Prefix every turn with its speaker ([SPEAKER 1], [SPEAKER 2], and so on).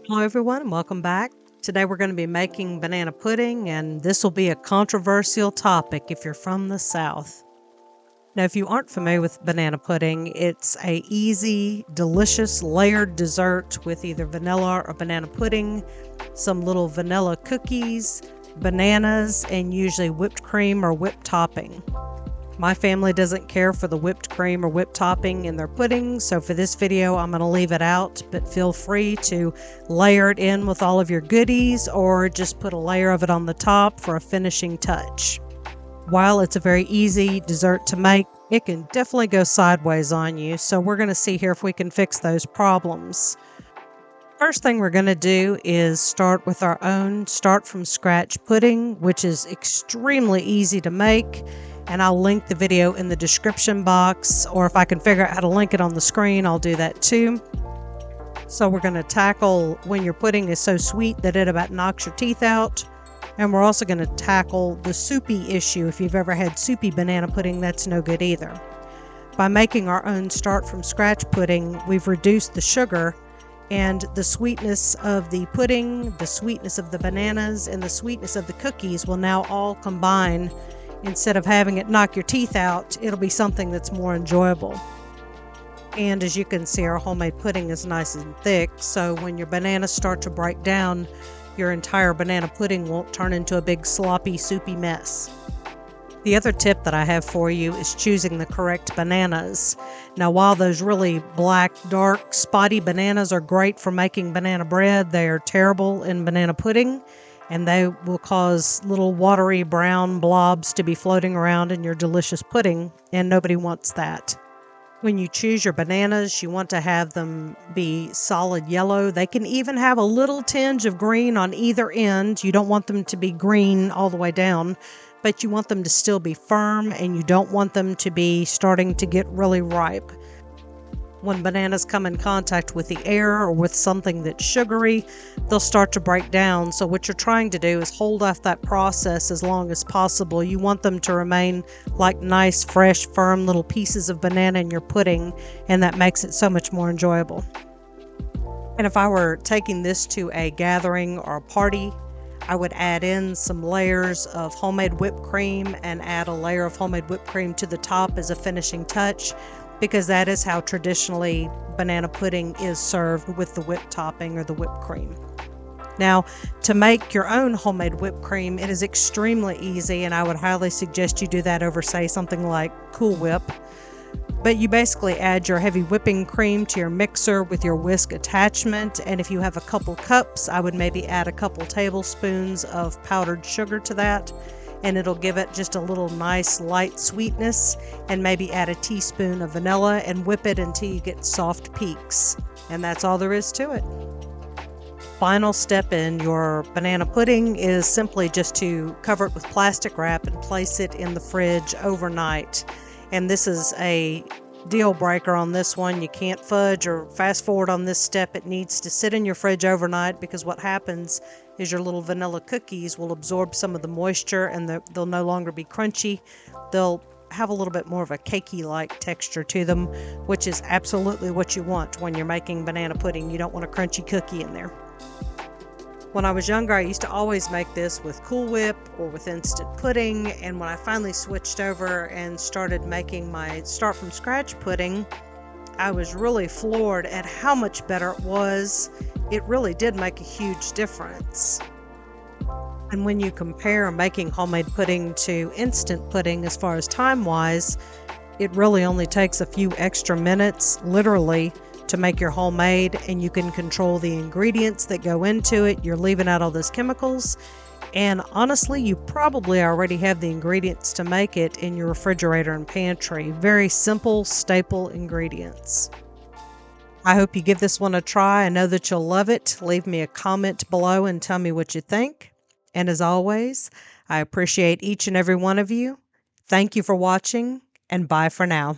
[SPEAKER 1] Hello, everyone, and welcome back. Today we're going to be making banana pudding, and this will be a controversial topic if you're from the South. Now, if you aren't familiar with banana pudding, it's a easy, delicious, layered dessert with either vanilla or banana pudding, some little vanilla cookies, bananas, and usually whipped cream or whipped topping. My family doesn't care for the whipped cream or whipped topping in their pudding, so for this video I'm going to leave it out, but feel free to layer it in with all of your goodies or just put a layer of it on the top for a finishing touch. While it's a very easy dessert to make, it can definitely go sideways on you, so we're going to see here if we can fix those problems. First thing we're going to do is start with our own start from scratch pudding, which is extremely easy to make, and I'll link the video in the description box, or if I can figure out how to link it on the screen, I'll do that too. So we're going to tackle when your pudding is so sweet that it about knocks your teeth out, and we're also going to tackle the soupy issue. If you've ever had soupy banana pudding, that's no good either. By making our own start from scratch pudding, we've reduced the sugar, and the sweetness of the pudding, the sweetness of the bananas, and the sweetness of the cookies will now all combine. Instead of having it knock your teeth out, it'll be something that's more enjoyable. And as you can see, our homemade pudding is nice and thick, so when your bananas start to break down, your entire banana pudding won't turn into a big sloppy, soupy mess. The other tip that I have for you is choosing the correct bananas. Now, while those really black, dark, spotty bananas are great for making banana bread, they are terrible in banana pudding, and they will cause little watery brown blobs to be floating around in your delicious pudding, and nobody wants that. When you choose your bananas, you want to have them be solid yellow. They can even have a little tinge of green on either end. You don't want them to be green all the way down, but you want them to still be firm, and you don't want them to be starting to get really ripe. When bananas come in contact with the air or with something that's sugary, they'll start to break down. So what you're trying to do is hold off that process as long as possible. You want them to remain like nice, fresh, firm little pieces of banana in your pudding, and that makes it so much more enjoyable. And if I were taking this to a gathering or a party, I would add in some layers of homemade whipped cream and add a layer of homemade whipped cream to the top as a finishing touch, because that is how traditionally banana pudding is served, with the whipped topping or the whipped cream. Now, to make your own homemade whipped cream, it is extremely easy, and I would highly suggest you do that over, say, something like Cool Whip. But you basically add your heavy whipping cream to your mixer with your whisk attachment, and if you have a couple cups, I would maybe add a couple tablespoons of powdered sugar to that, and it'll give it just a little nice light sweetness, and maybe add a teaspoon of vanilla and whip it until you get soft peaks. And that's all there is to it. Final step in your banana pudding is simply just to cover it with plastic wrap and place it in the fridge overnight. And this is a deal breaker on this one. You can't fudge or fast forward on this step. It needs to sit in your fridge overnight, because what happens is your little vanilla cookies will absorb some of the moisture, and they'll no longer be crunchy. They'll have a little bit more of a cakey-like texture to them, which is absolutely what you want when you're making banana pudding. You don't want a crunchy cookie in there. When I was younger, I used to always make this with Cool Whip or with instant pudding, and when I finally switched over and started making my start from scratch pudding, I was really floored at how much better it was. It really did make a huge difference. And when you compare making homemade pudding to instant pudding as far as time-wise, it really only takes a few extra minutes, literally, to make your homemade, and you can control the ingredients that go into it. You're leaving out all those chemicals, and honestly, you probably already have the ingredients to make it in your refrigerator and pantry. Very simple, staple ingredients. I hope you give this one a try. I know that you'll love it. Leave me a comment below and tell me what you think. And as always, I appreciate each and every one of you. Thank you for watching, and bye for now.